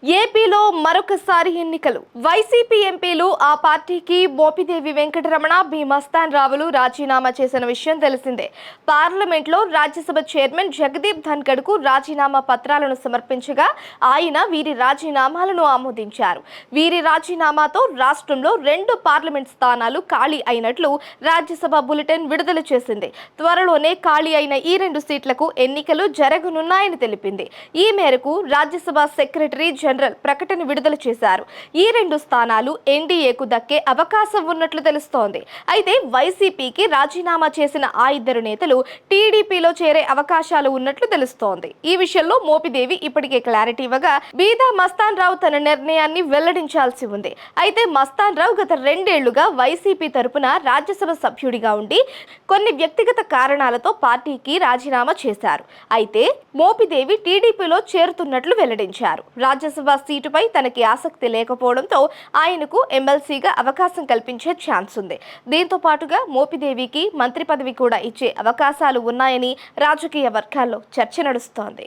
ఏపీలో మరొకసారి ఎన్నికలు. వైసీపీ ఎంపీలు ఆ పార్టీకి మోపిదేవి వెంకటరమణ, బి మస్తాన్ రావులు రాజీనామా చేసిన విషయం తెలిసిందే. పార్లమెంట్లో రాజ్యసభ చైర్మన్ జగదీప్ ధన్ఖడ్ కు రాజీనామా పత్రాలను సమర్పించగా ఆయన వీరి రాజీనామాలను ఆమోదించారు. వీరి రాజీనామాతో రాష్ట్రంలో 2 పార్లమెంట్ స్థానాలు ఖాళీ అయినట్లు రాజ్యసభ బులెటిన్ విడుదల చేసింది. త్వరలోనే ఖాళీ అయిన ఈ 2 సీట్లకు ఎన్నికలు జరగనున్నాయని తెలిపింది. ఈ మేరకు రాజ్యసభ సెక్రటరీ జనరల్ ప్రకటన విడుదల చేశారు. ఈ 2 స్థానాలు ఎన్డీఏకు దక్కే అవకాశం ఉన్నట్లు తెలుస్తోంది. అయితే వైసీపీకి రాజీనామా చేసిన ఆ 2 నేతలు టీడీపీలో చేరే అవకాశాలు ఉన్నట్లు తెలుస్తోంది. ఈ విషయంలో మోపిదేవి ఇప్పటికే క్లారిటీ ఇవ్వగా బీదా మస్తాన్ రావు తన నిర్ణయాన్ని వెల్లడించాల్సి ఉంది. అయితే మస్తాన్ రావు గత 2 ఏళ్లుగా వైసీపీ తరపున రాజ్యసభ సభ్యుడిగా ఉండి కొన్ని వ్యక్తిగత కారణాలతో పార్టీకి రాజీనామా చేశారు. అయితే మోపిదేవి టీడీపీలో చేరుతున్నట్లు వెల్లడించారు. రాజ్యసభ సీటుపై తనకి ఆసక్తి లేకపోవడంతో ఆయనకు ఎమ్మెల్సీగా అవకాశం కల్పించే ఛాన్స్ ఉంది. దీంతో పాటుగా మోపిదేవికి మంత్రి పదవి కూడా ఇచ్చే అవకాశాలు ఉన్నాయని రాజకీయ వర్గాల్లో చర్చ నడుస్తోంది.